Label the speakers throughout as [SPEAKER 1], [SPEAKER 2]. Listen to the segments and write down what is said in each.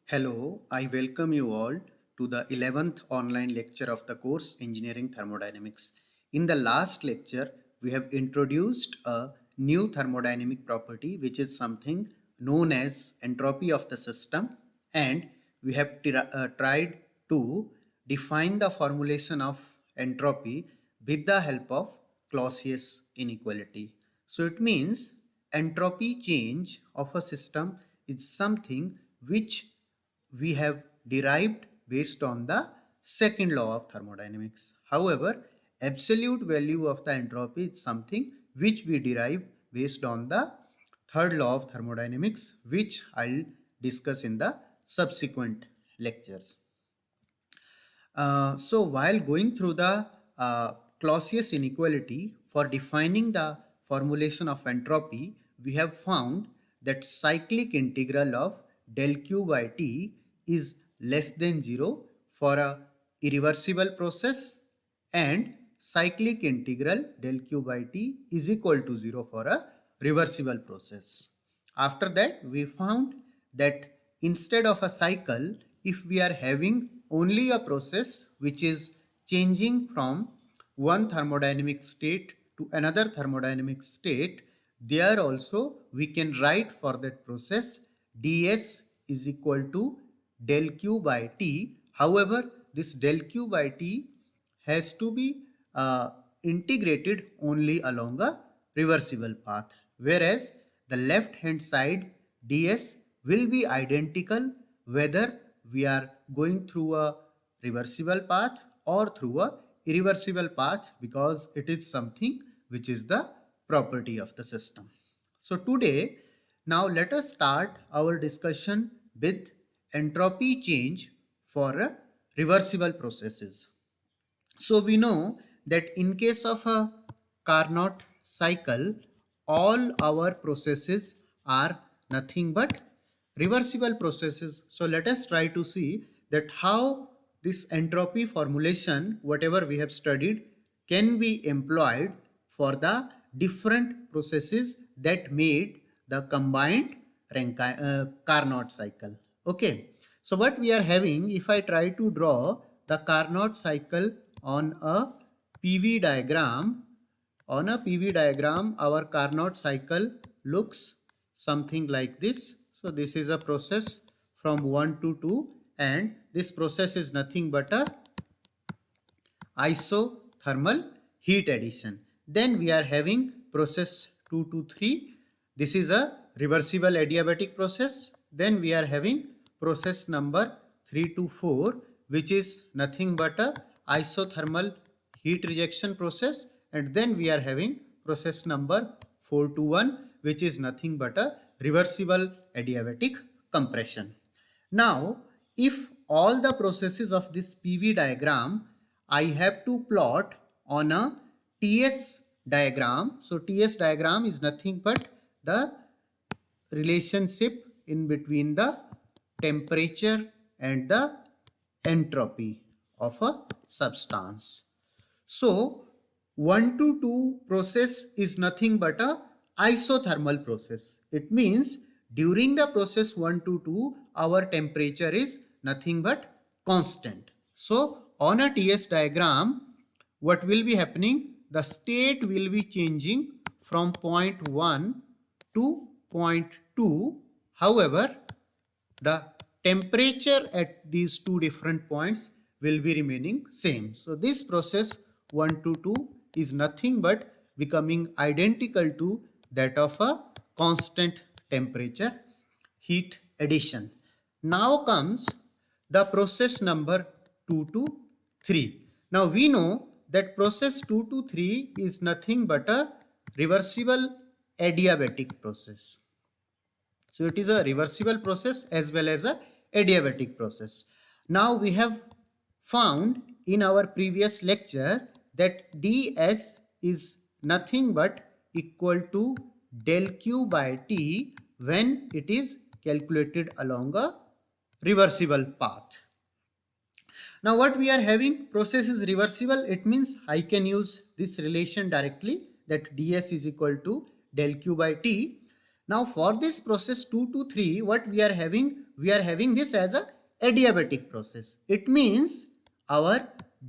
[SPEAKER 1] Hello, I welcome you all to the 11th online lecture of the course Engineering Thermodynamics. In the last lecture, we have introduced a new thermodynamic property which is something known as entropy of the system, and we have tried to define the formulation of entropy with the help of Clausius inequality. So it means entropy change of a system is something which we have derived based on the second law of thermodynamics. However, absolute value of the entropy is something which we derive based on the third law of thermodynamics, which I'll discuss in the subsequent lectures. So while going through the Clausius inequality for defining the formulation of entropy, we have found that cyclic integral of del q by t is less than 0 for a irreversible process, and cyclic integral del q by t is equal to 0 for a reversible process. After that, we found that instead of a cycle, if we are having only a process which is changing from one thermodynamic state to another thermodynamic state, there also we can write for that process ds is equal to del q by t. However, this del q by t has to be integrated only along a reversible path, whereas the left hand side ds will be identical whether we are going through a reversible path or through a irreversible path, because it is something which is the property of the system. So today, now let us start our discussion with entropy change for reversible processes. So we know that in case of a Carnot cycle, all our processes are nothing but reversible processes. So let us try to see that how this entropy formulation, whatever we have studied, can be employed for the different processes that made the combined Carnot cycle. Okay, so what we are having, if I try to draw the Carnot cycle on a PV diagram, our Carnot cycle looks something like this. So this is a process from 1 to 2, and this process is nothing but a isothermal heat addition. Then we are having process 2 to 3. This is a reversible adiabatic process. Then we are having process number 3 to 4, which is nothing but a isothermal heat rejection process. And then we are having process number 4 to 1, which is nothing but a reversible adiabatic compression. Now, if all the processes of this PV diagram I have to plot on a TS diagram. So TS diagram is nothing but the relationship in between the temperature and the entropy of a substance. So 1 to 2 process is nothing but a isothermal process. It means during the process 1 to 2, our temperature is nothing but constant. So on a TS diagram, what will be happening? The state will be changing from point 1 to point 2. However, the temperature at these two different points will be remaining same. So this process 1 to 2 is nothing but becoming identical to that of a constant temperature heat addition. Now comes the process number 2 to 3. Now we know that process 2 to 3 is nothing but a reversible adiabatic process. So it is a reversible process as well as a adiabatic process. Now we have found in our previous lecture that ds is nothing but equal to del q by t when it is calculated along a reversible path. Now what we are having, process is reversible, it means I can use this relation directly, that ds is equal to del q by t. Now for this process 2 to 3, what we are having? We are having this as a adiabatic process. It means our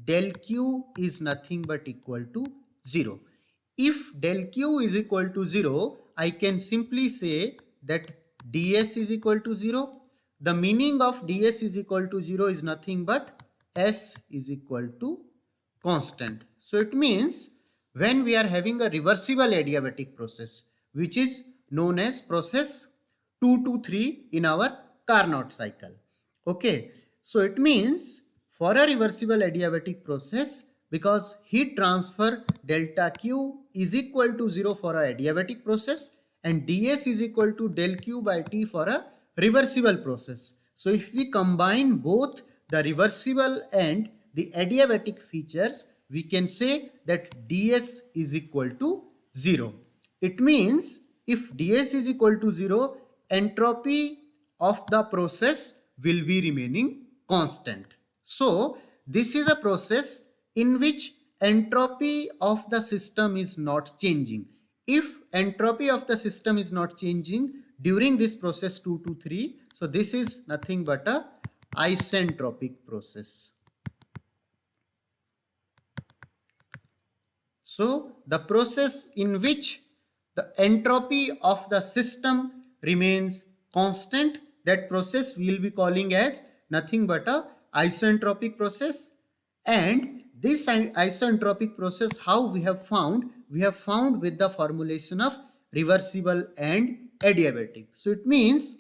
[SPEAKER 1] del q is nothing but equal to 0. If del q is equal to 0, I can simply say that ds is equal to 0. The meaning of ds is equal to 0 is nothing but s is equal to constant. So it means when we are having a reversible adiabatic process, which is known as process 2 to 3 in our Carnot cycle. Okay, so it means for a reversible adiabatic process, because heat transfer delta Q is equal to 0 for a adiabatic process and ds is equal to del Q by T for a reversible process. So if we combine both the reversible and the adiabatic features, we can say that ds is equal to 0. It means if ds is equal to 0, entropy of the process will be remaining constant. So this is a process in which entropy of the system is not changing. If entropy of the system is not changing during this process 2 to 3, so this is nothing but a isentropic process. So the process in which the entropy of the system remains constant, that process we will be calling as nothing but a isentropic process. And this isentropic process, how we have found? We have found with the formulation of reversible and adiabatic. So it means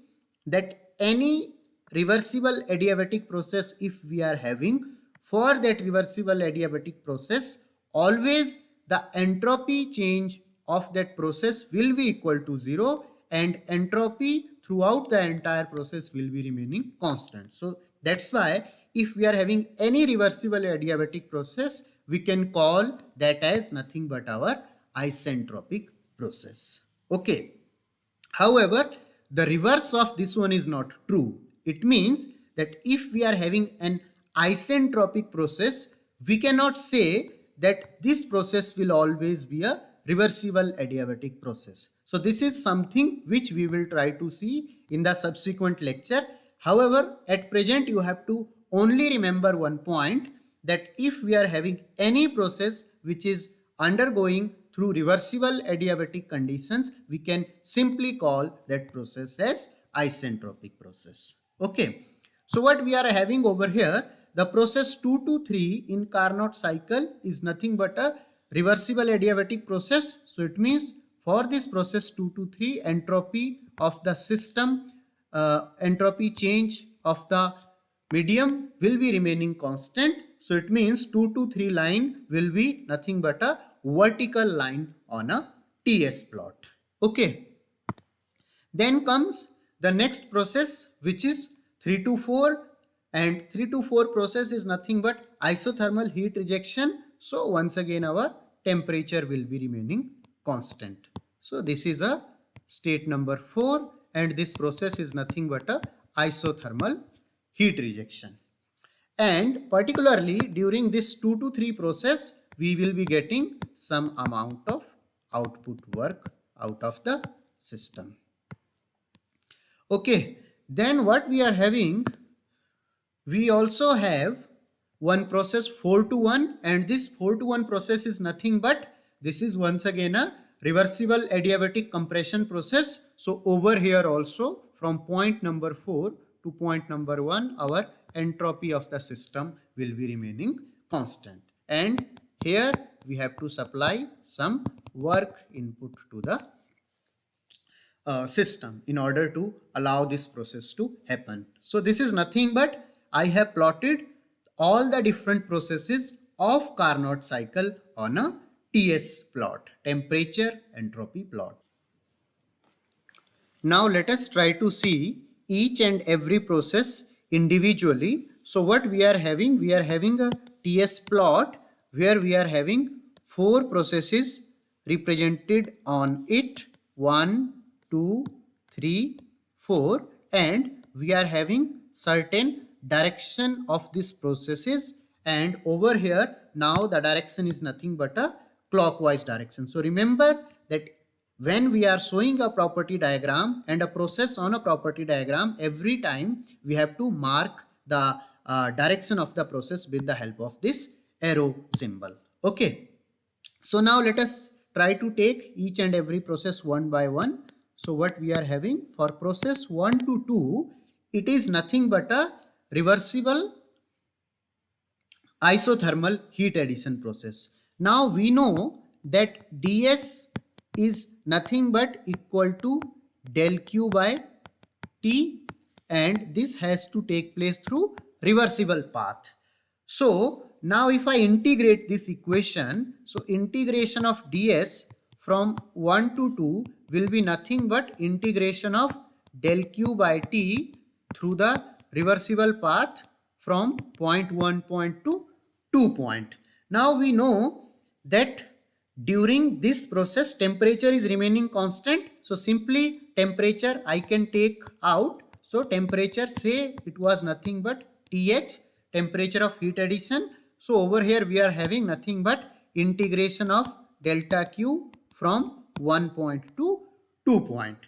[SPEAKER 1] that any reversible adiabatic process if we are having, for that reversible adiabatic process, always the entropy change of that process will be equal to 0 and entropy throughout the entire process will be remaining constant. So that's why if we are having any reversible adiabatic process, we can call that as nothing but our isentropic process. Okay. However, the reverse of this one is not true. It means that if we are having an isentropic process, we cannot say that this process will always be a reversible adiabatic process. So this is something which we will try to see in the subsequent lecture. However, at present you have to only remember one point, that if we are having any process which is undergoing through reversible adiabatic conditions, we can simply call that process as isentropic process. Okay. So what we are having over here, the process 2 to 3 in Carnot cycle is nothing but a reversible adiabatic process. So it means for this process 2 to 3, entropy of the system, entropy change of the medium will be remaining constant. So it means 2 to 3 line will be nothing but a vertical line on a TS plot. Okay. Then comes the next process, which is 3 to 4, and 3 to 4 process is nothing but isothermal heat rejection. So once again our temperature will be remaining constant. So this is a state number 4 and this process is nothing but a isothermal heat rejection. And particularly during this 2 to 3 process, we will be getting some amount of output work out of the system. Okay, then what we are having, we also have one process 4 to 1, and this 4 to 1 process is nothing but, this is once again a reversible adiabatic compression process. So over here also from point number 4 to point number 1, our entropy of the system will be remaining constant. And here we have to supply some work input to the system in order to allow this process to happen. So this is nothing but I have plotted all the different processes of Carnot cycle on a TS plot, temperature entropy plot. Now let us try to see each and every process individually. So what we are having a TS plot where we are having 4 processes represented on it, 1, 2, 3, 4, and we are having certain direction of these processes, and over here now the direction is nothing but a clockwise direction. So remember that when we are showing a property diagram and a process on a property diagram, every time we have to mark the direction of the process with the help of this arrow symbol. Okay. So now let us try to take each and every process one by one. So what we are having for process 1 to 2, it is nothing but a reversible isothermal heat addition process. Now we know that ds is nothing but equal to del q by t, and this has to take place through reversible path. So now if I integrate this equation, so integration of ds from 1 to 2 will be nothing but integration of del q by t through the reversible path from point 1 point to 2 point. Now we know that during this process temperature is remaining constant. So simply temperature I can take out. So temperature, say it was nothing but TH, temperature of heat addition. So over here we are having nothing but integration of delta Q from 1 point to 2 point.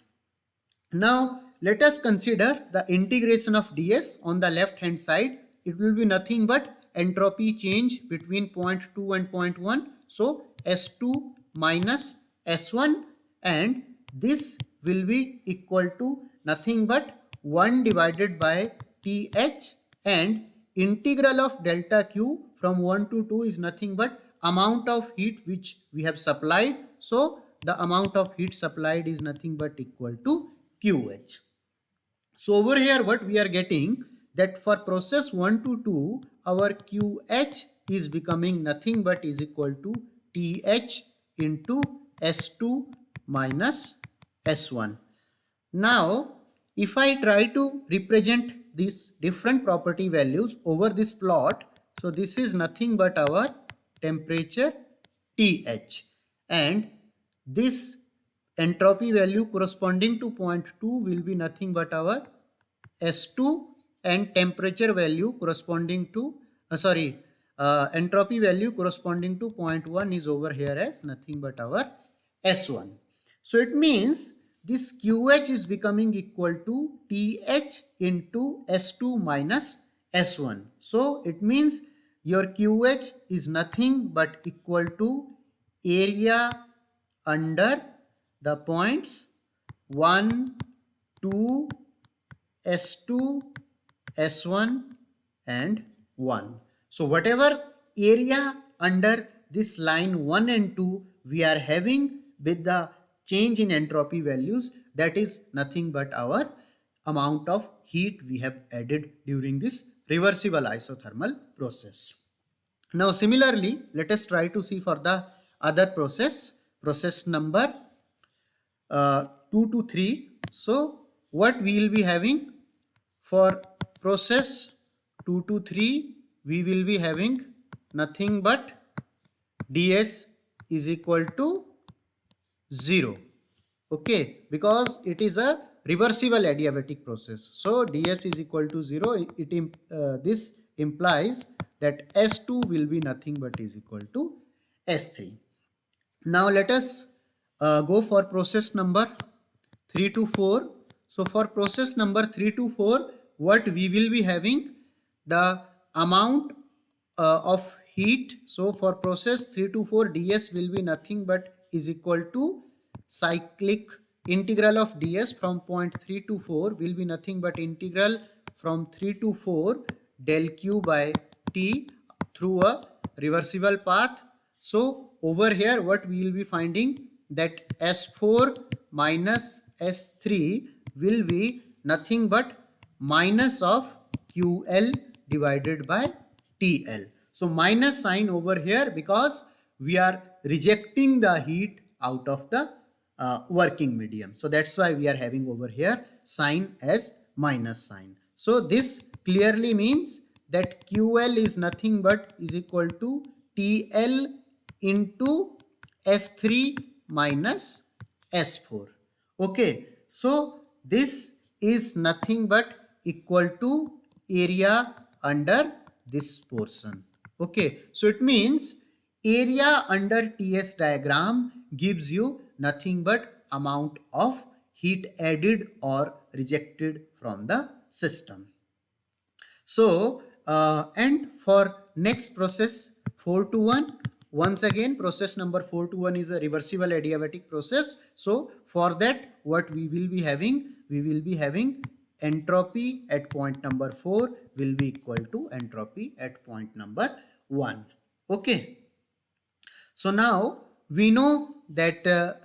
[SPEAKER 1] Now let us consider the integration of ds on the left hand side. It will be nothing but entropy change between point 2 and point 1. So S2 minus S1, and this will be equal to nothing but 1 divided by TH, and integral of delta Q from 1 to 2 is nothing but amount of heat which we have supplied. So the amount of heat supplied is nothing but equal to QH. So over here what we are getting, that for process 1 to 2 our QH is becoming nothing but is equal to TH into S2 minus S1. Now if I try to represent these different property values over this plot, so this is nothing but our temperature TH, and this entropy value corresponding to point 2 will be nothing but our S2, and temperature value corresponding to entropy value corresponding to point 1 is over here as nothing but our S1. So it means this QH is becoming equal to TH into S2 minus S1. So it means your QH is nothing but equal to area under the points 1, 2, S2, S1 and 1. So whatever area under this line 1 and 2 we are having with the change in entropy values, that is nothing but our amount of heat we have added during this reversible isothermal process. Now similarly, let us try to see for the other process number 2 to 3. So what we will be having for process 2 to 3, we will be having nothing but ds is equal to 0. Okay, because it is a reversible adiabatic process. So ds is equal to 0. This implies that S2 will be nothing but is equal to S3. Now let us go for process number 3 to 4. So for process number 3 to 4, what we will be having, the amount of heat. So for process 3 to 4, ds will be nothing but is equal to cyclic integral of ds from point 3 to 4 will be nothing but integral from 3 to 4 del q by t through a reversible path. So over here what we will be finding, that S4 minus S3 will be nothing but minus of QL divided by TL. So minus sign over here because we are rejecting the heat out of the working medium. So that's why we are having over here sign as minus sign. So this clearly means that QL is nothing but is equal to TL into S3 minus S4. Okay, so this is nothing but equal to area under this portion. Okay, so it means area under TS diagram gives you nothing but amount of heat added or rejected from the system. So, and for next process 421, once again process number 421 is a reversible adiabatic process. So, for that what we will be having? We will be having entropy at point number 4 will be equal to entropy at point number 1. Okay. So now we know that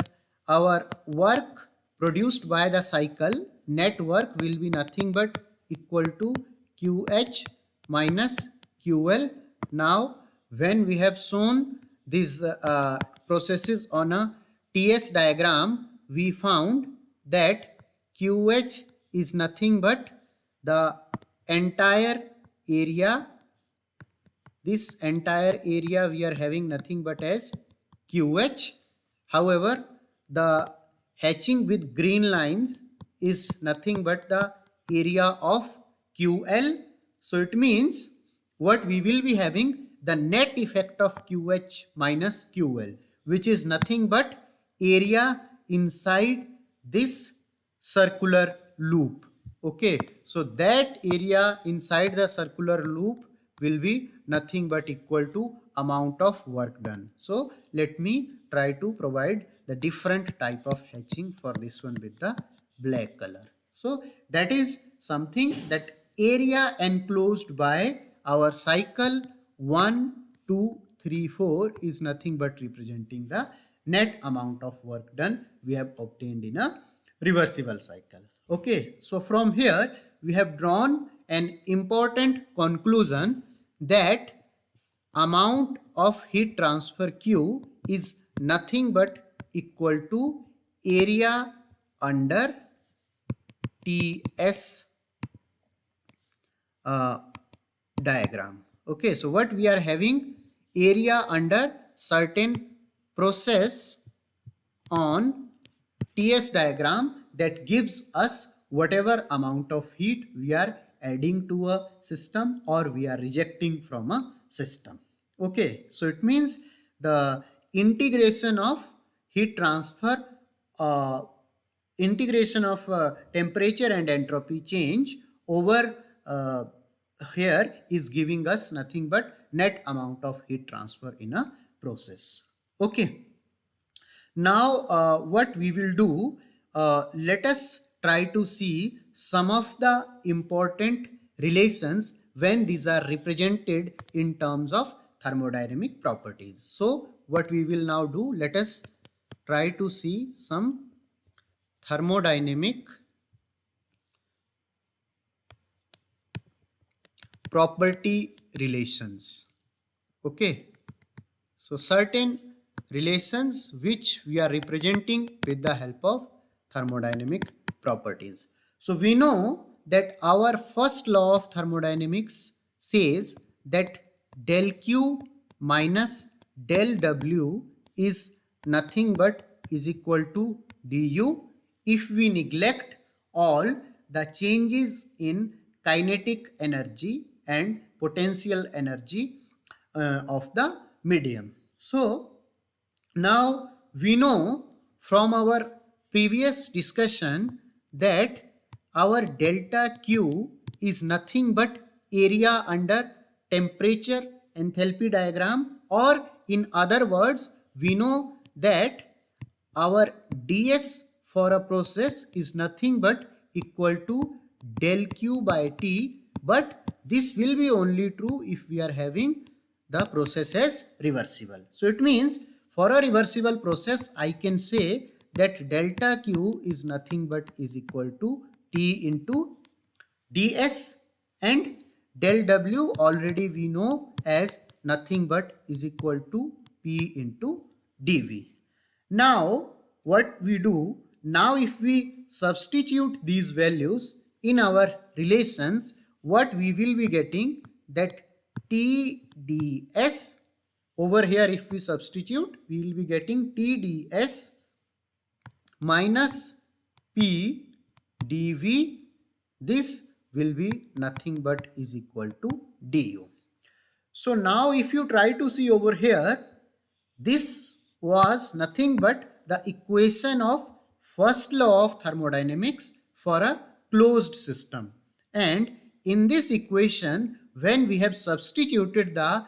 [SPEAKER 1] our work produced by the cycle, net work, will be nothing but equal to QH minus QL. Now when we have shown these processes on a TS diagram, we found that QH is nothing but the entire area. This entire area we are having nothing but as QH. However, the hatching with green lines is nothing but the area of QL. So it means what we will be having, the net effect of QH minus QL, which is nothing but area inside this circular loop. Okay, so that area inside the circular loop will be nothing but equal to amount of work done. So let me try to provide the different type of hatching for this one with the black color. So that is something, that area enclosed by our cycle 1, 2, 3, 4 is nothing but representing the net amount of work done we have obtained in a reversible cycle. Okay, so from here we have drawn an important conclusion that amount of heat transfer Q is nothing but equal to area under TS diagram. Okay, so what we are having, area under certain process on TS diagram that gives us whatever amount of heat we are adding to a system or we are rejecting from a system. Okay, so it means the integration of heat transfer, integration of temperature and entropy change over here is giving us nothing but net amount of heat transfer in a process. Okay. Now what we will do, let us try to see some of the important relations when these are represented in terms of thermodynamic properties. So what we will now do, let us try to see some thermodynamic property relations. Okay, so certain relations which we are representing with the help of thermodynamic properties. So we know that our first law of thermodynamics says that del Q minus del W is nothing but is equal to du if we neglect all the changes in kinetic energy and potential energy of the medium. So now we know from our previous discussion that our delta Q is nothing but area under temperature enthalpy diagram, or in other words we know that our ds for a process is nothing but equal to del Q by T, but this will be only true if we are having the process as reversible. So it means for a reversible process I can say that delta Q is nothing but is equal to T into ds, and del W already we know as nothing but is equal to P into dV. Now what we do, now if we substitute these values in our relations, what we will be getting, that TdS over here if we substitute, we will be getting TdS minus P dV. This will be nothing but is equal to du. So now if you try to see over here, this was nothing but the equation of first law of thermodynamics for a closed system. And in this equation, when we have substituted the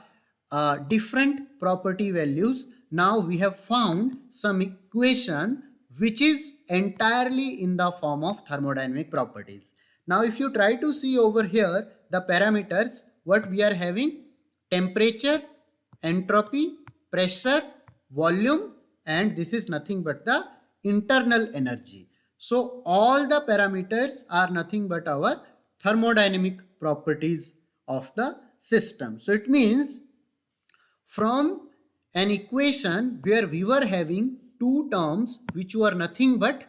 [SPEAKER 1] different property values, now we have found some equation which is entirely in the form of thermodynamic properties. Now if you try to see over here the parameters, what we are having: temperature, entropy, pressure, volume, and this is nothing but the internal energy. So all the parameters are nothing but our thermodynamic properties of the system. So it means from an equation where we were having two terms which were nothing but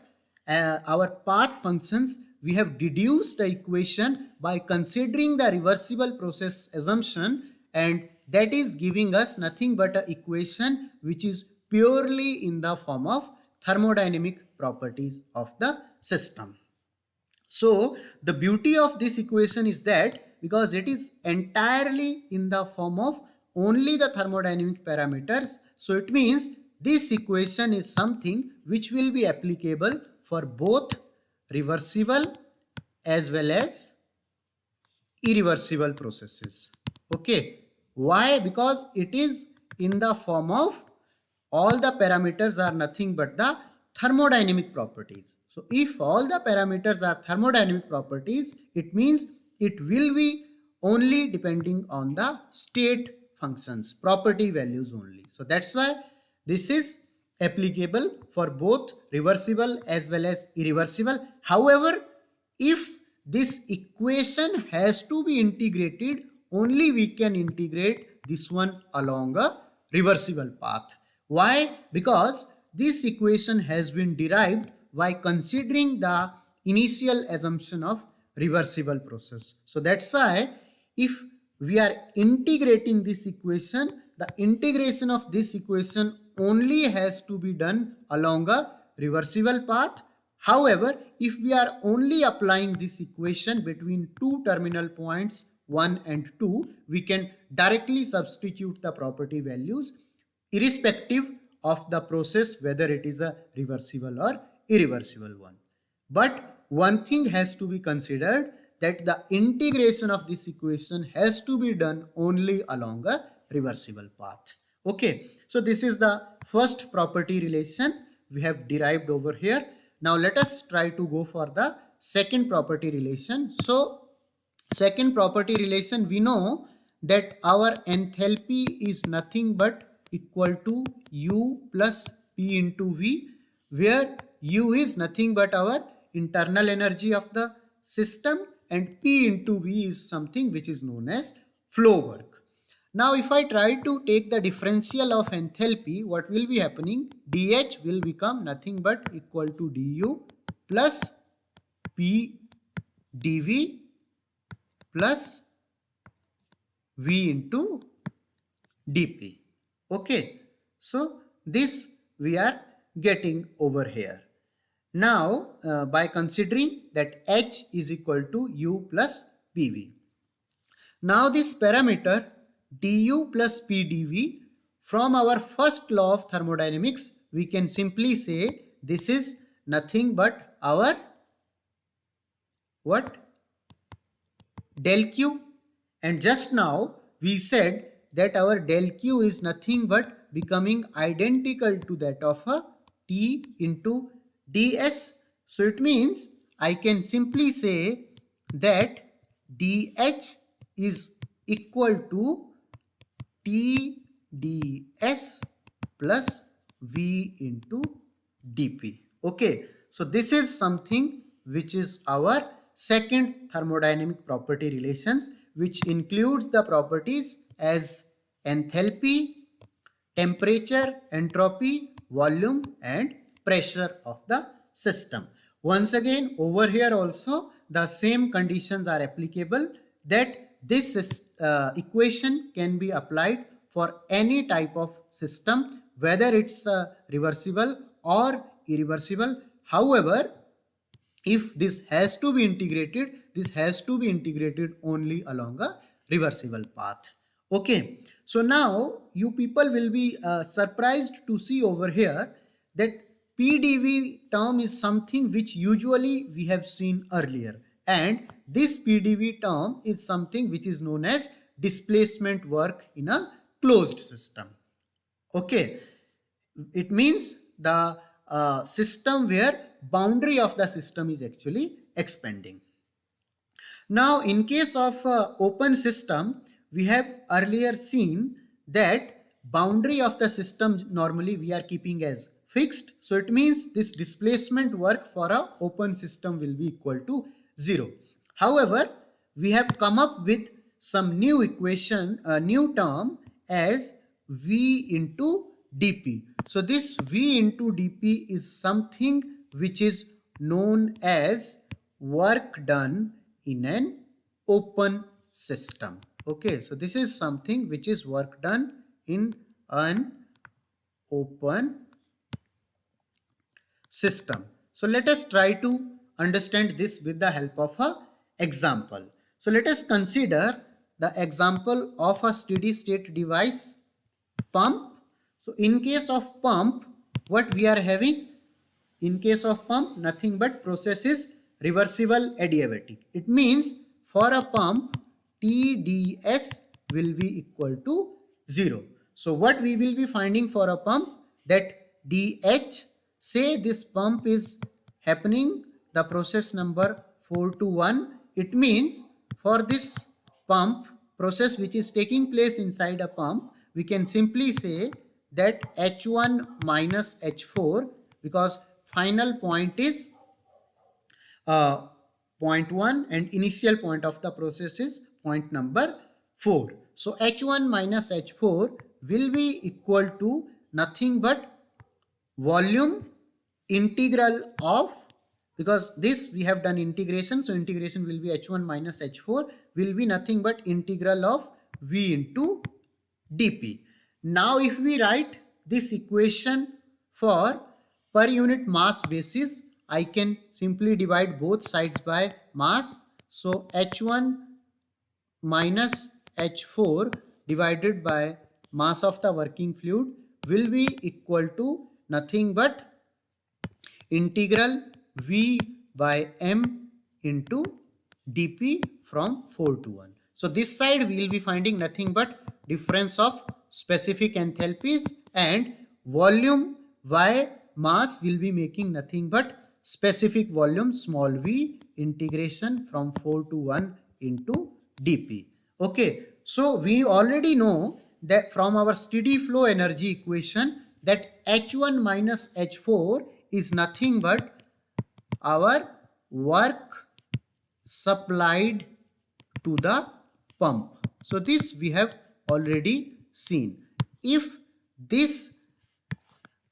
[SPEAKER 1] our path functions, we have deduced the equation by considering the reversible process assumption, and that is giving us nothing but an equation which is purely in the form of thermodynamic properties of the system. So the beauty of this equation is that because it is entirely in the form of only the thermodynamic parameters, so it means this equation is something which will be applicable for both reversible as well as irreversible processes. Okay, why? Because it is in the form of all the parameters are nothing but the thermodynamic properties. So if all the parameters are thermodynamic properties, it means it will be only depending on the state functions, property values only. So that's why this is applicable for both reversible as well as irreversible. However, if this equation has to be integrated, only we can integrate this one along a reversible path. Why? Because this equation has been derived by considering the initial assumption of reversible process. So that's why if we are integrating this equation, the integration of this equation only has to be done along a reversible path. However, if we are only applying this equation between two terminal points 1 and 2, we can directly substitute the property values irrespective of the process, whether it is a reversible or irreversible one. But one thing has to be considered, that the integration of this equation has to be done only along a reversible path. Okay, so this is the first property relation we have derived over here. Now let us try to go for the second property relation. So second property relation, we know that our enthalpy is nothing but equal to U plus P into V, where U is nothing but our internal energy of the system and P into V is something which is known as flow work. Now if I try to take the differential of enthalpy, what will be happening? dH will become nothing but equal to du plus P dV plus V into dP. Okay, so this we are getting over here. Now by considering that H is equal to U plus PV. Now this parameter du plus P dV, from our first law of thermodynamics, we can simply say this is nothing but our what? Del Q. And just now we said that our del Q is nothing but becoming identical to that of a T into ds. So it means I can simply say that dH is equal to T ds plus V into dP. Okay, so this is something which is our second thermodynamic property relations, which includes the properties as enthalpy, temperature, entropy, volume and pressure of the system. Once again, over here also the same conditions are applicable, that this equation can be applied for any type of system, whether it's reversible or irreversible. However, if this has to be integrated, this has to be integrated only along a reversible path. Okay, so now you people will be surprised to see over here that PDV term is something which usually we have seen earlier, and this PDV term is something which is known as displacement work in a closed system. Okay, it means the system where boundary of the system is actually expanding. Now, in case of open system, we have earlier seen that boundary of the system normally we are keeping as fixed. So it means this displacement work for a open system will be equal to 0. However, we have come up with some new equation, a new term as V into dP. So this V into dP is something which is known as work done in an open system. Okay, so this is something which is work done in an open system. So let us try to understand this with the help of a example. So let us consider the example of a steady state device, pump. So in case of pump, what we are having? In case of pump, nothing but process is reversible adiabatic. It means for a pump, TDS will be equal to 0. So what we will be finding for a pump? That DH, say this pump is happening, the process number 421. It means for this pump, process which is taking place inside a pump, we can simply say that H1 minus H4, because final point is point 1 and initial point of the process is point number 4. So H1 minus H4 will be equal to nothing but volume integral of, because this we have done integration, so integration will be H1 minus H4 will be nothing but integral of V into dP. Now if we write this equation for per unit mass basis, I can simply divide both sides by mass. So H1 minus H4 divided by mass of the working fluid will be equal to nothing but integral V by M into dP from 4 to 1. So this side we will be finding nothing but difference of specific enthalpies, and volume by mass will be making nothing but specific volume small v integration from 4 to 1 into dP. Okay, so we already know that from our steady flow energy equation that H1 minus H4 is nothing but our work supplied to the pump. So this we have already seen. If this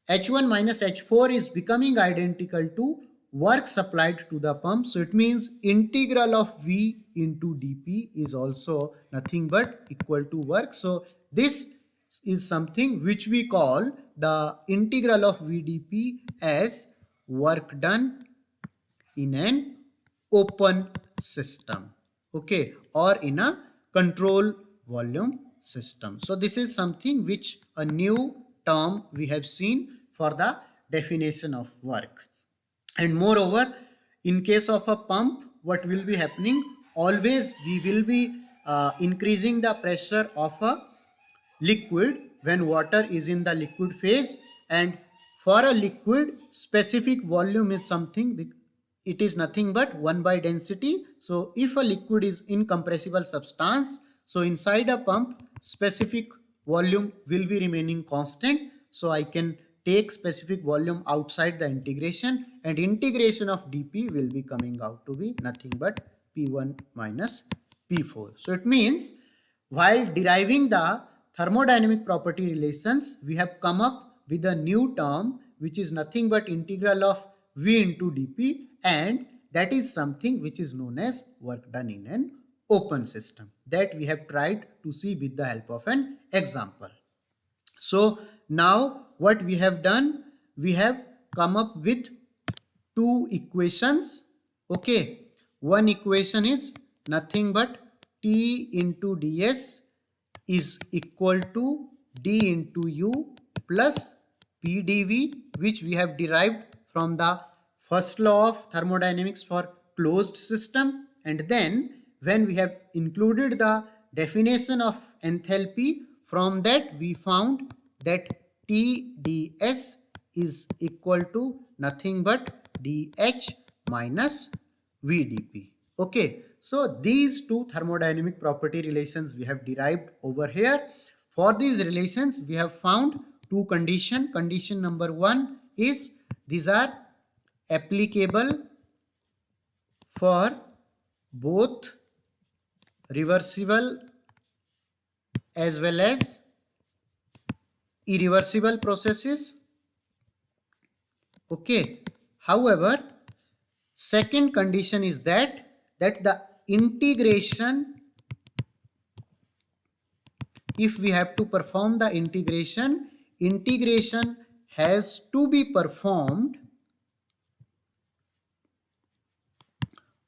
[SPEAKER 1] H1 minus H4 is becoming identical to work supplied to the pump, so it means integral of V into dP is also nothing but equal to work. So this is something which we call the integral of VdP as work done in an open system, okay, or in a control volume system. So this is something which a new term we have seen for the definition of work. And moreover, in case of a pump, what will be happening? Always we will be increasing the pressure of a liquid when water is in the liquid phase, and for a liquid specific volume is something, it is nothing but 1 by density. So if a liquid is incompressible substance, so inside a pump specific volume will be remaining constant. So I can take specific volume outside the integration, and integration of dP will be coming out to be nothing but P1 minus P4. So it means while deriving the thermodynamic property relations, we have come up with a new term which is nothing but integral of V into dP, and that is something which is known as work done in an open system, that we have tried to see with the help of an example. So now what we have done, we have come up with two equations. Okay, one equation is nothing but T into ds is equal to D into U plus PdV, which we have derived from the first law of thermodynamics for closed system. And then when we have included the definition of enthalpy, from that we found that TdS is equal to nothing but dH minus VdP. Okay, so these two thermodynamic property relations we have derived over here. For these relations, we have found two conditions. Condition number one is these are applicable for both reversible as well as irreversible processes. Okay. However, second condition is that the integration, if we have to perform the integration has to be performed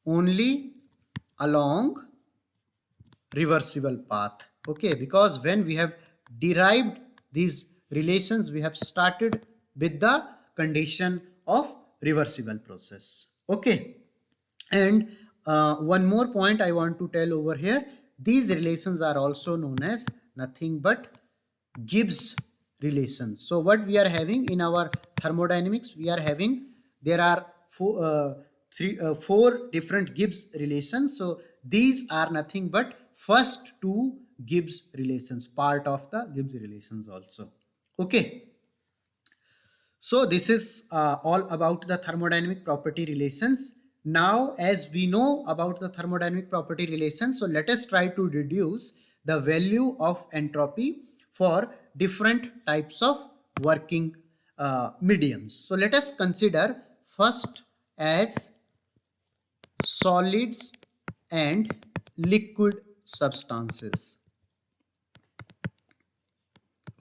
[SPEAKER 1] only along reversible path. Okay, because when we have derived these relations, we have started with the condition of reversible process. Okay, and one more point I want to tell over here, these relations are also known as nothing but Gibbs relations. So what we are having in our thermodynamics, we are having, there are four different Gibbs relations. So these are nothing but first two Gibbs relations, part of the Gibbs relations also. Okay. So this is all about the thermodynamic property relations. Now, as we know about the thermodynamic property relations, so let us try to deduce the value of entropy for different types of working mediums. So let us consider first as solids and liquid substances.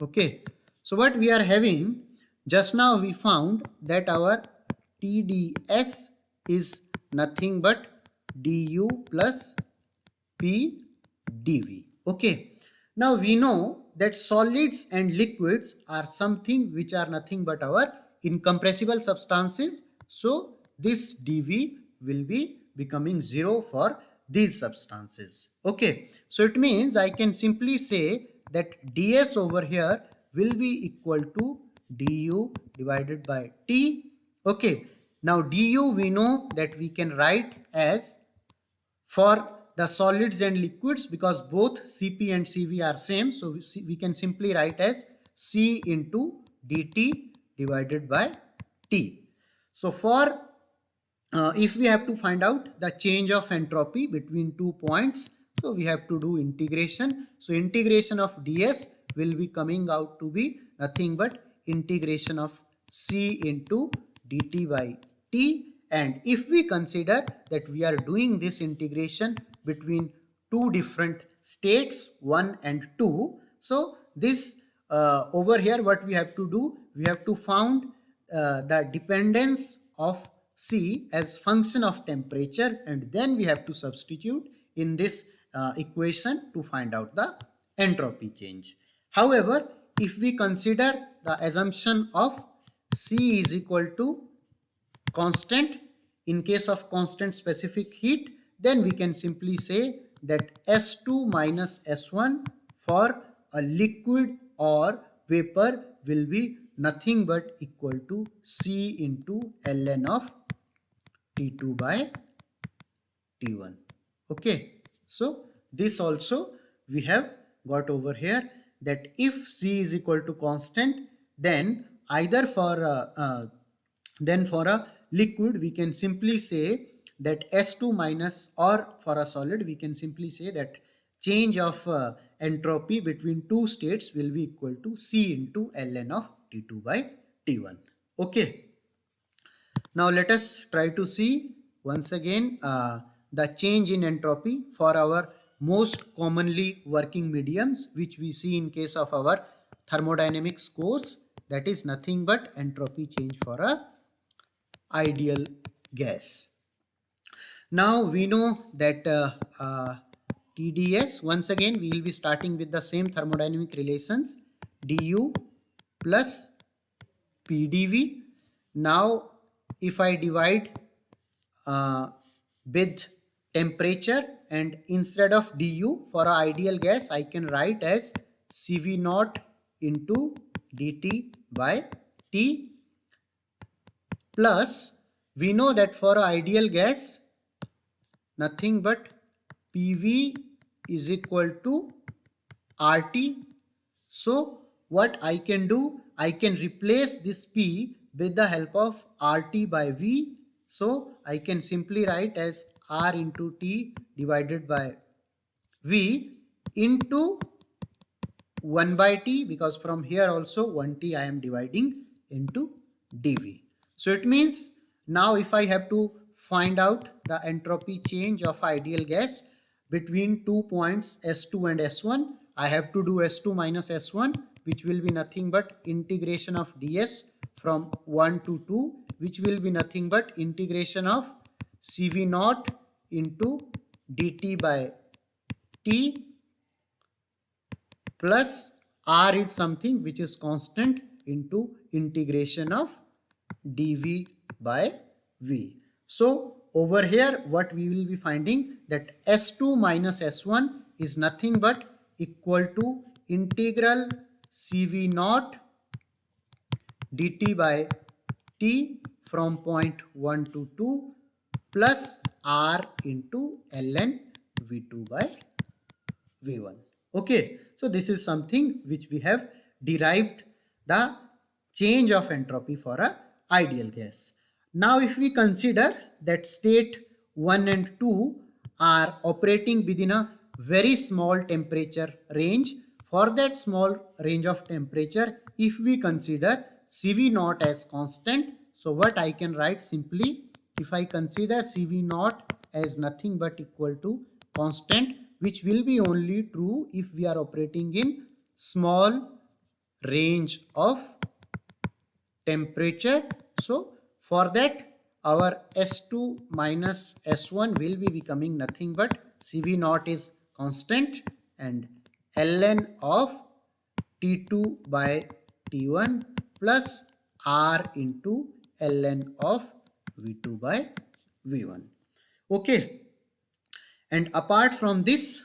[SPEAKER 1] Okay, so what we are having, just now we found that our TdS is nothing but du plus P dV. Okay, now we know that solids and liquids are something which are nothing but our incompressible substances. So this dV will be becoming 0 for these substances. Okay, so it means I can simply say that ds over here will be equal to du divided by T. Okay, now du we know that we can write as, for the solids and liquids, because both Cp and Cv are same, so we can simply write as C into dt divided by T. So for if we have to find out the change of entropy between 2 points, so we have to do integration. So integration of ds will be coming out to be nothing but integration of C into dt by T. And if we consider that we are doing this integration between two different states, 1 and 2, so this over here what we have to do, we have to found the dependence of C as function of temperature, and then we have to substitute in this equation to find out the entropy change. However, if we consider the assumption of C is equal to constant, in case of constant specific heat, then we can simply say that S2 minus S1 for a liquid or vapor will be nothing but equal to C into ln of T2 by T1. Okay, so this also we have got over here, that if C is equal to constant, then either for a liquid we can simply say that S2 minus, or for a solid we can simply say that change of entropy between two states will be equal to C into ln of T2 by T1. Okay. Now let us try to see once again the change in entropy for our most commonly working mediums, which we see in case of our thermodynamics course, that is nothing but entropy change for a ideal gas. Now we know that TdS, once again we will be starting with the same thermodynamic relations, du plus PdV. Now if I divide with temperature, and instead of du for an ideal gas I can write as Cv naught into dt by T, plus we know that for an ideal gas nothing but PV is equal to RT. So what I can do, I can replace this P with the help of RT by V. So I can simply write as R into T divided by V into 1 by T, because from here also 1T I am dividing into dV. So it means now if I have to find out the entropy change of ideal gas between 2 points S2 and S1, I have to do S2 minus S1, which will be nothing but integration of ds from 1 to 2, which will be nothing but integration of Cv naught into dt by T, plus R is something which is constant into integration of dV by V. So over here what we will be finding that S2 minus S1 is nothing but equal to integral Cv naught dt by T from point 1 to 2 plus R into ln V2 by V1. Okay, so this is something which we have derived the change of entropy for a ideal gas. Now if we consider that state 1 and 2 are operating within a very small temperature range, for that small range of temperature, if we consider Cv naught as constant, so what I can write simply, if I consider Cv naught as nothing but equal to constant, which will be only true if we are operating in small range of temperature. So for that our S2 minus S1 will be becoming nothing but Cv naught is constant and ln of T2 by T1 plus R into ln of V2 by V1. Okay. And apart from this,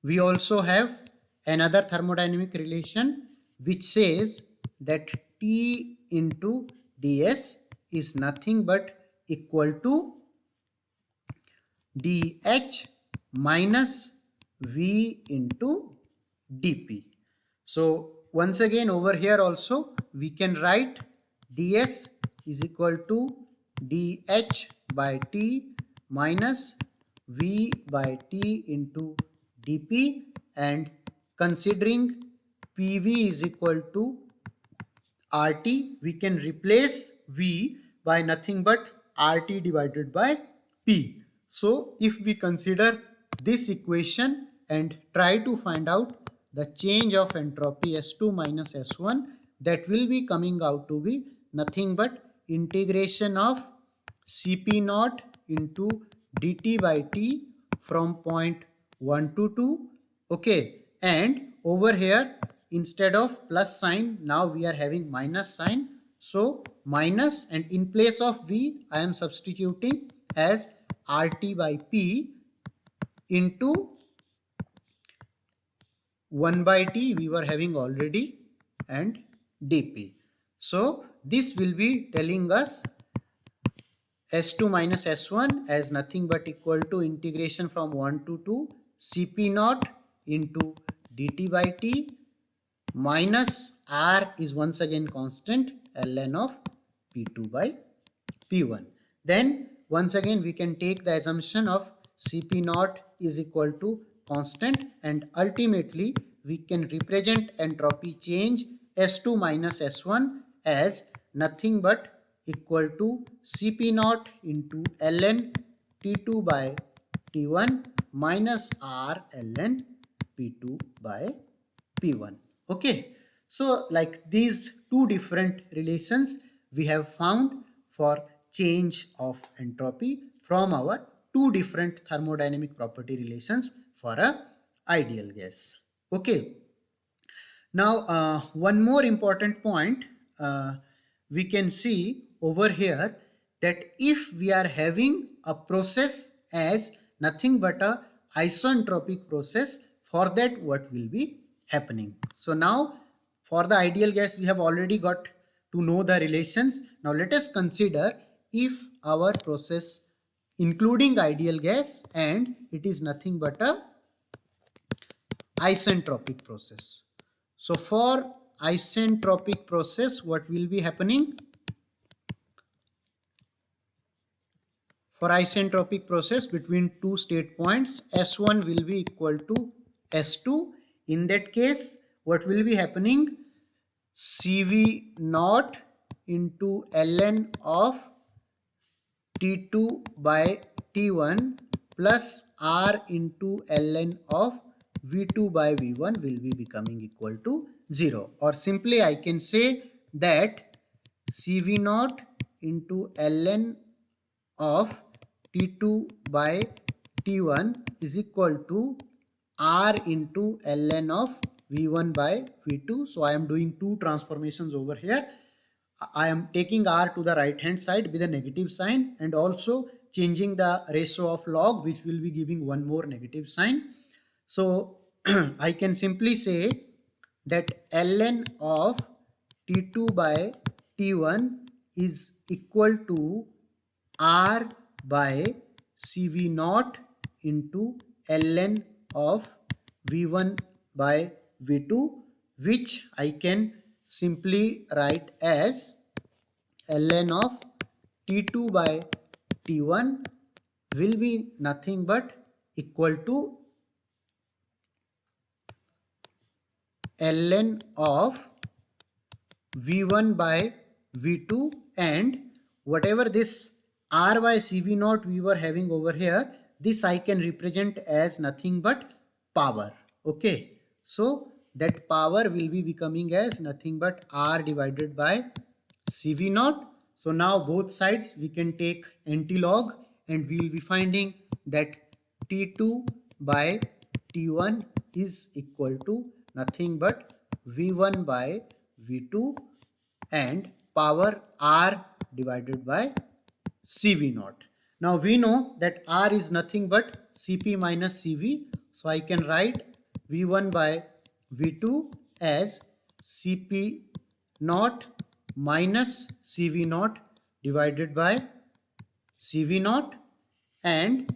[SPEAKER 1] we also have another thermodynamic relation which says that T into ds is nothing but equal to dH minus V into dP. So once again over here also we can write ds is equal to dH by T minus V by T into dP, and considering PV is equal to RT, we can replace V by nothing but RT divided by P. So if we consider this equation and try to find out the change of entropy S2 minus S1, that will be coming out to be nothing but integration of Cp naught into dt by T from point 1 to 2. Okay, and over here instead of plus sign now we are having minus sign. So minus, and in place of V I am substituting as RT by P into 1 by T we were having already and dP. So this will be telling us S2 minus S1 as nothing but equal to integration from 1 to 2 Cp naught into dt by T minus R is once again constant ln of P2 by P1. Then once again we can take the assumption of Cp naught is equal to constant, and ultimately we can represent entropy change S2 minus S1 as nothing but equal to Cp naught into ln T2 by T1 minus R ln P2 by P1. Okay, so like these two different relations we have found for change of entropy from our two different thermodynamic property relations for a ideal gas. Okay, now one more important point we can see over here that if we are having a process as nothing but a isentropic process, for that what will be happening. So now for the ideal gas we have already got to know the relations. Now let us consider if our process including ideal gas and it is nothing but a isentropic process. So for isentropic process, what will be happening? For isentropic process between two state points, S1 will be equal to S2. In that case, what will be happening? CV naught into ln of T2 by T1 plus R into ln of V2 by V1 will be becoming equal to 0. Or simply I can say that CV naught into ln of T2 by T1 is equal to R into ln of V1 by V2. So I am doing two transformations over here. I am taking R to the right hand side with a negative sign and also changing the ratio of log, which will be giving one more negative sign. So I can simply say that ln of T2 by T1 is equal to R by CV naught into ln of V1 by V2, which I can simply write as ln of T2 by T1 will be nothing but equal to ln of V1 by V2, and whatever this R by CV naught we were having over here, this I can represent as nothing but power. Okay, so that power will be becoming as nothing but R divided by CV naught. So now both sides we can take anti-log and we will be finding that T2 by T1 is equal to nothing but V1 by V2 and power R divided by CV naught. Now we know that R is nothing but Cp minus Cv. So I can write V1 by V2 as Cp naught minus Cv naught divided by Cv naught, and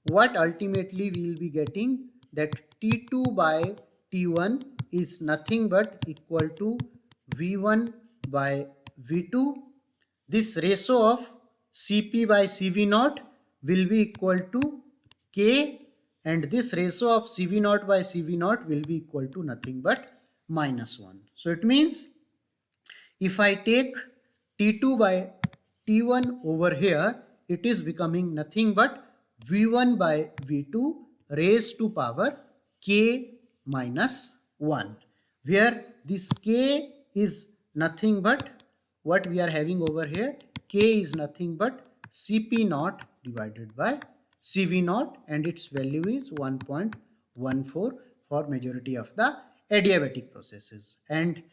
[SPEAKER 1] what ultimately we will be getting that T2 by T1 is nothing but equal to V1 by V2. This ratio of Cp by Cv naught will be equal to K, and this ratio of Cv naught by Cv naught will be equal to nothing but -1. So it means if I take T2 by T1 over here, it is becoming nothing but V1 by V2 raised to power K minus 1, where this K is nothing but what we are having over here. K is nothing but Cp naught divided by Cv naught, and its value is 1.14 for majority of the adiabatic processes. And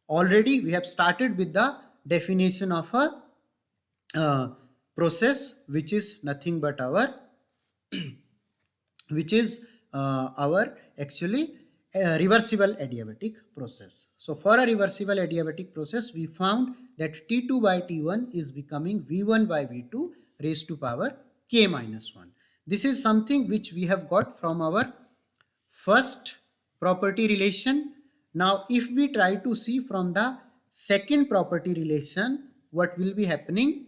[SPEAKER 1] already we have started with the definition of a process which is nothing but our actually reversible adiabatic process. So for a reversible adiabatic process, we found that T2 by T1 is becoming V1 by V2 raised to power K minus 1. This is something which we have got from our first property relation. Now if we try to see from the second property relation, what will be happening?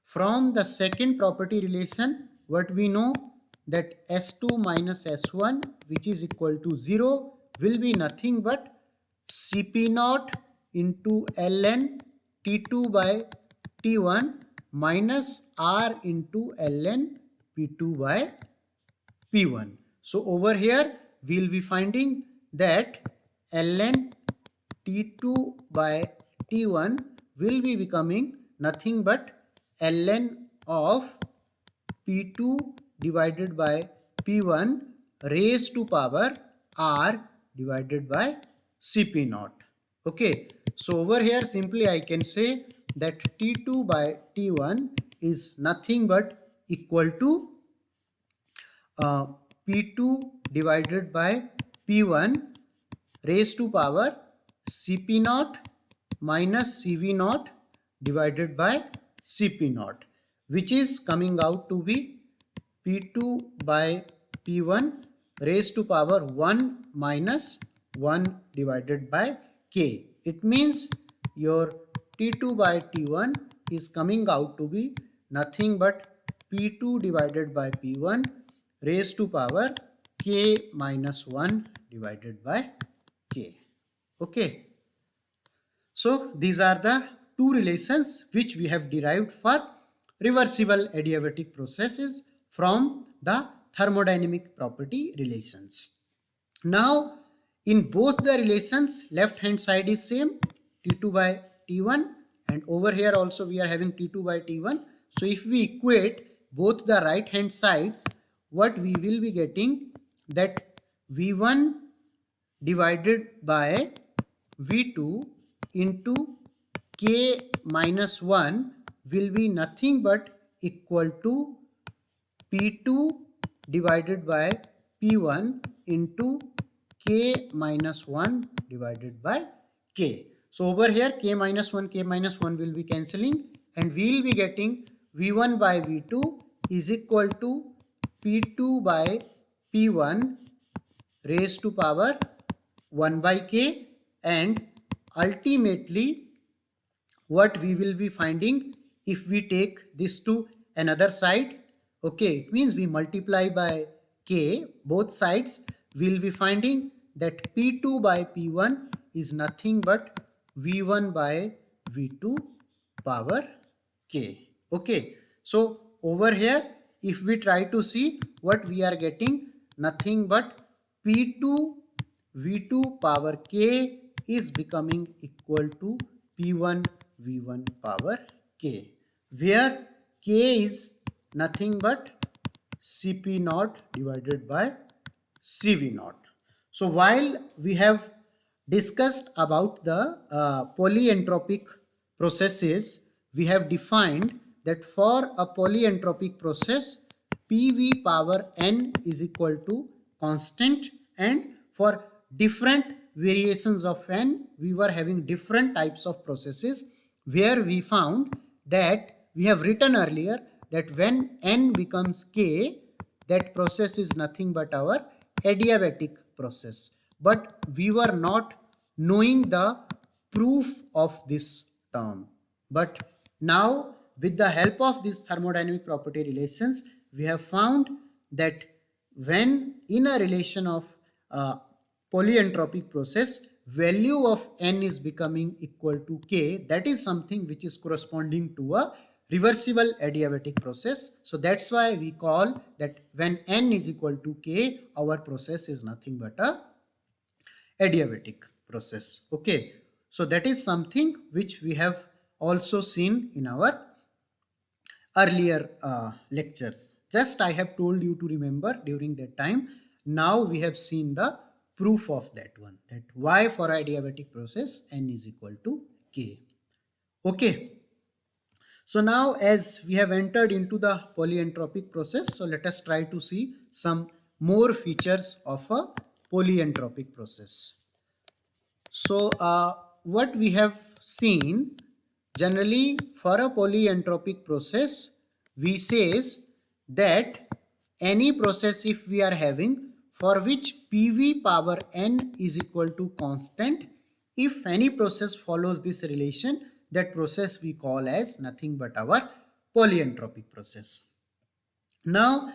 [SPEAKER 1] From the second property relation, what we know that S2 minus S1, which is equal to 0, will be nothing but Cp naught into ln T2 by T1 minus R into ln P2 by P1. So over here we will be finding that ln T2 by T1 will be becoming nothing but ln of P2 divided by P1 raised to power R divided by Cp naught. Okay, so over here simply I can say that T2 by T1 is nothing but equal to P2 divided by P1 raised to power Cp naught minus Cv naught divided by Cp naught, which is coming out to be P2 by P1 raised to power 1 minus 1 divided by K. It means your T2 by T1 is coming out to be nothing but P2 divided by P1 raised to power K minus 1 divided by K. Okay. So these are the two relations which we have derived for reversible adiabatic processes from the thermodynamic property relations. Now in both the relations, left hand side is same, T2 by T1, and over here also we are having T2 by T1. So if we equate both the right hand sides, what we will be getting, that V1 divided by V2 into K minus 1 will be nothing but equal to P2 divided by P1 into K minus 1 divided by K. So over here K minus 1 will be cancelling, and we will be getting V1 by V2 is equal to P2 by P1 raised to power 1 by K, and ultimately what we will be finding, if we take this to another side, okay, it means we multiply by K both sides, we will be finding that P2 by P1 is nothing but V1 by V2 power K. Okay, so over here if we try to see, what we are getting, nothing but P2 V2 power K is becoming equal to P1 V1 power K, where K is nothing but Cp naught divided by Cv naught. So while we have discussed about the polyentropic processes, we have defined that for a polyentropic process, PV power n is equal to constant, and for different variations of n, we were having different types of processes, where we found that we have written earlier that when n becomes k, that process is nothing but our adiabatic process. But we were not knowing the proof of this term. But now with the help of these thermodynamic property relations, we have found that when in a relation of polyentropic process, value of n is becoming equal to k, that is something which is corresponding to a reversible adiabatic process. So that's why we call that when n is equal to k, our process is nothing but a adiabatic process. Okay, so that is something which we have also seen in our earlier lectures. Just I have told you to remember during that time. Now we have seen the proof of that one, that why for adiabatic process n is equal to k. Okay. So now as we have entered into the polyentropic process, so let us try to see some more features of a polyentropic process. So what we have seen, generally for a polyentropic process, we says that any process if we are having for which PV power n is equal to constant, if any process follows this relation, that process we call as nothing but our polyentropic process. Now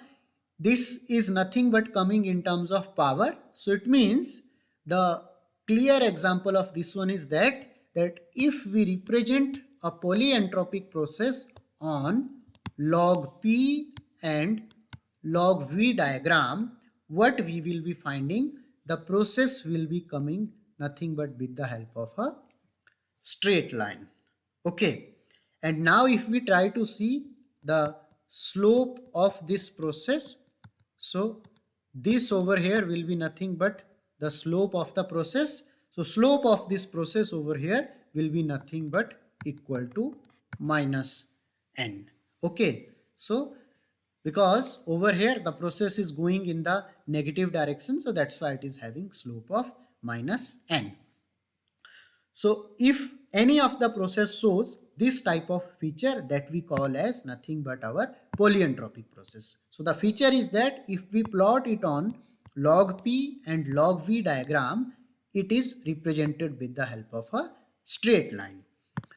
[SPEAKER 1] this is nothing but coming in terms of power. So it means the clear example of this one is that if we represent a polyentropic process on log P and log V diagram, what we will be finding, the process will be coming nothing but with the help of a straight line. Okay, and now if we try to see the slope of this process, so this over here will be nothing but the slope of the process. So slope of this process over here will be nothing but equal to minus n. Okay, so because over here the process is going in the negative direction, so that's why it is having slope of minus n. So if any of the process shows this type of feature, that we call as nothing but our polyentropic process. So the feature is that if we plot it on log p and log v diagram, it is represented with the help of a straight line.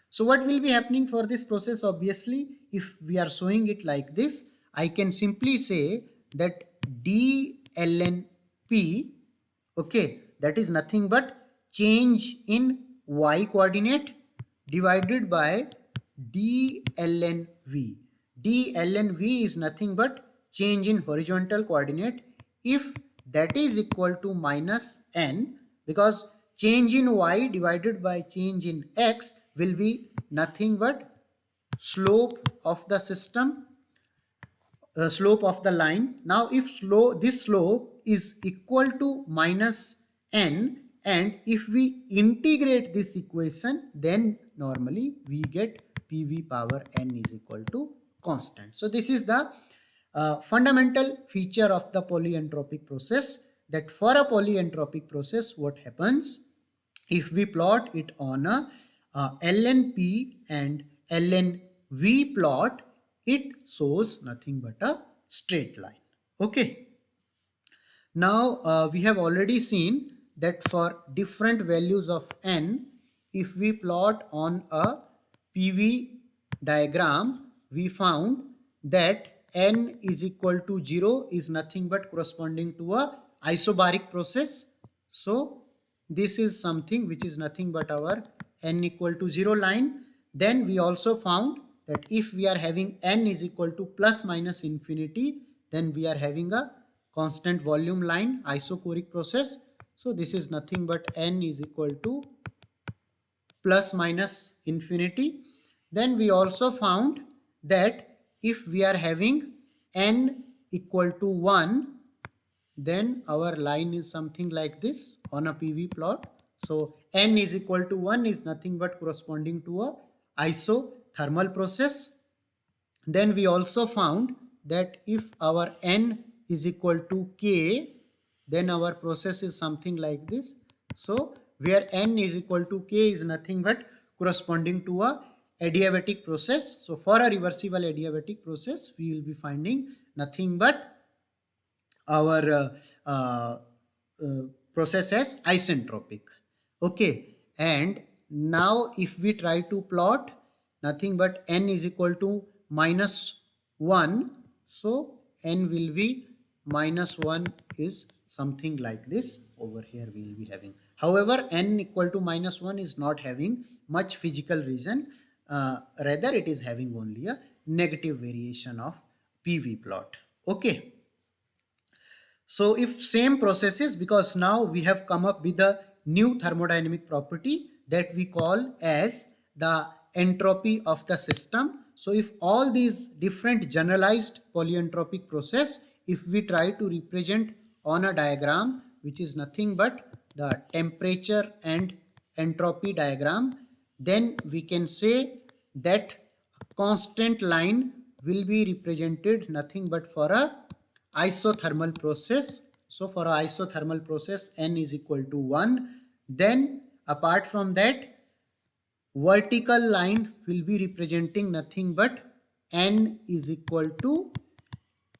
[SPEAKER 1] So what will be happening for this process? Obviously, if we are showing it like this, I can simply say that d ln p, okay, that is nothing but change in y coordinate divided by d ln v. D ln v is nothing but change in horizontal coordinate. If that is equal to minus n, because change in y divided by change in x will be nothing but slope of the system, slope of the line. Now if this slope is equal to minus n, and if we integrate this equation, then normally we get pv power n is equal to constant. So this is the fundamental feature of the polyentropic process, that for a polyentropic process what happens, if we plot it on a ln p and ln v plot, it shows nothing but a straight line. Okay. Now we have already seen that for different values of n, if we plot on a PV diagram, we found that n is equal to 0 is nothing but corresponding to a isobaric process. So this is something which is nothing but our n equal to 0 line. Then we also found that if we are having n is equal to plus minus infinity, then we are having a constant volume line isochoric process. So this is nothing but n is equal to plus minus infinity. Then we also found that if we are having n equal to 1, then our line is something like this on a PV plot. So n is equal to 1 is nothing but corresponding to a isothermal process. Then we also found that if our n is equal to k, then our process is something like this. So where n is equal to k is nothing but corresponding to a adiabatic process. So for a reversible adiabatic process, we will be finding nothing but our process as isentropic. Okay, and now if we try to plot nothing but n is equal to minus 1, so n will be minus 1 is something like this. Over here we will be having, however, n equal to minus 1 is not having much physical reason, rather it is having only a negative variation of PV plot. Okay. So if same processes, because now we have come up with a new thermodynamic property that we call as the entropy of the system. So if all these different generalized polyentropic process, if we try to represent on a diagram which is nothing but the temperature and entropy diagram, then we can say that a constant line will be represented nothing but for a isothermal process. So for a isothermal process, n is equal to 1. Then apart from that, vertical line will be representing nothing but n is equal to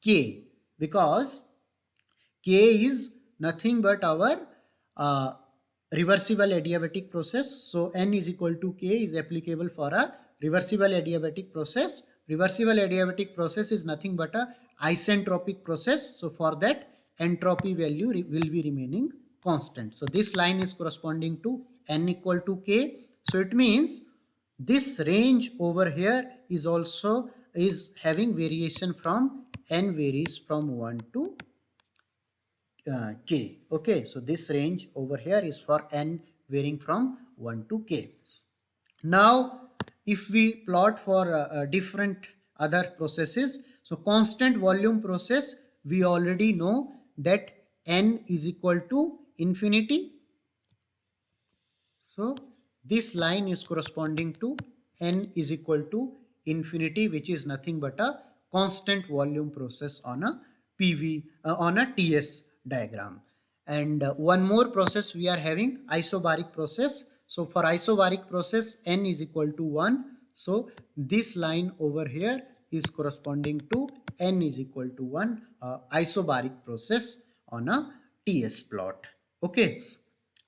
[SPEAKER 1] k, because k is nothing but our reversible adiabatic process. So n is equal to k is applicable for a reversible adiabatic process. Reversible adiabatic process is nothing but a isentropic process. So for that, entropy value will be remaining constant. So this line is corresponding to n equal to k. So it means this range over here is also having variation from n varies from 1 to k. Okay, so this range over here is for n varying from 1 to k. Now if we plot for different other processes, so constant volume process, we already know that n is equal to infinity. So this line is corresponding to n is equal to infinity, which is nothing but a constant volume process on a on a TS diagram. And one more process we are having, isobaric process. So for isobaric process, n is equal to 1. So this line over here is corresponding to n is equal to 1 isobaric process on a TS plot. Okay.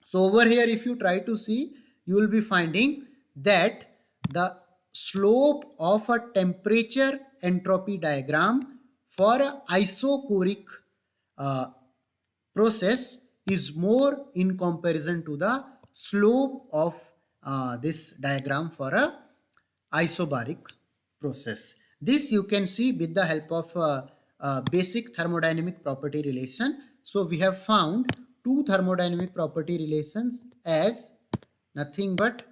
[SPEAKER 1] So over here, if you try to see, you will be finding that the slope of a temperature entropy diagram for a isochoric uh, process is more in comparison to the slope of this diagram for a isobaric process. This you can see with the help of basic thermodynamic property relation. So we have found two thermodynamic property relations as nothing but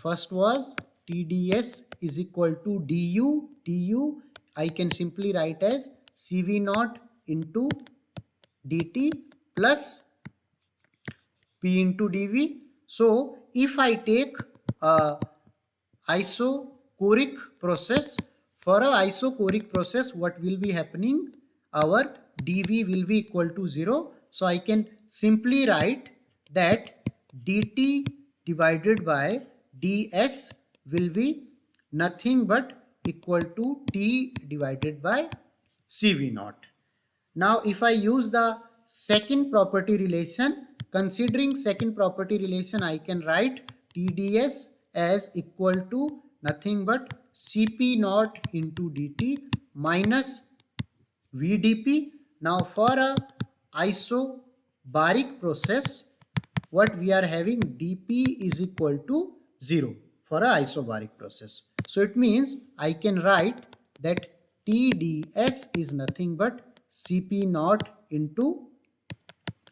[SPEAKER 1] first was TdS is equal to du I can simply write as Cv naught into dt plus P into dV. So if I take a isochoric process, for a isochoric process, what will be happening? Our dV will be equal to 0. So I can simply write that dt divided by ds will be nothing but equal to T divided by Cv naught. Now if I use the second property relation, considering second property relation, I can write TdS as equal to nothing but Cp naught into dt minus Vdp. Now for a isobaric process, what we are having, dP is equal to 0 for a isobaric process. So it means I can write that TdS is nothing but Cp naught into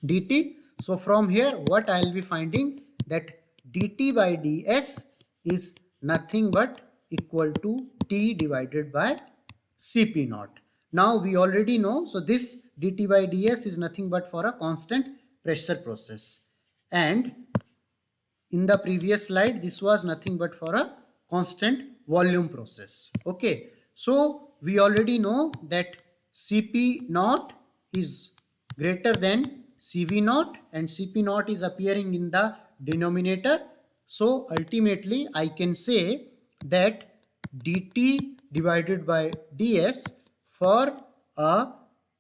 [SPEAKER 1] dt. So from here, what I will be finding, that dt by ds is nothing but equal to T divided by Cp naught. Now we already know, so this dt by ds is nothing but for a constant pressure process. And in the previous slide, this was nothing but for a constant volume process. Okay. So we already know that Cp naught is greater than Cv naught, and Cp naught is appearing in the denominator. So ultimately I can say that dt divided by ds for a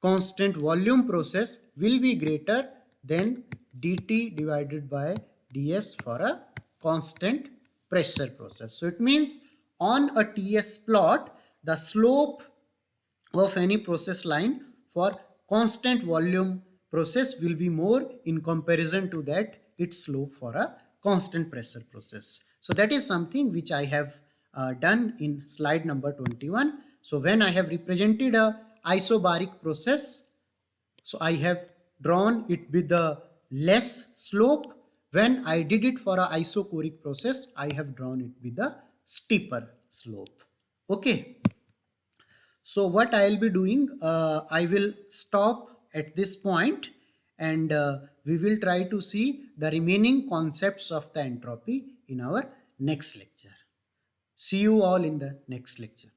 [SPEAKER 1] constant volume process will be greater than dt divided by ds for a constant pressure process. So it means on a TS plot, the slope of any process line for constant volume process will be more in comparison to that its slope for a constant pressure process. So that is something which I have done in slide number 21. So when I have represented a isobaric process, so I have drawn it with the less slope. When I did it for a isochoric process, I have drawn it with a steeper slope. Okay. So what I will be doing, I will stop at this point, and we will try to see the remaining concepts of the entropy in our next lecture. See you all in the next lecture.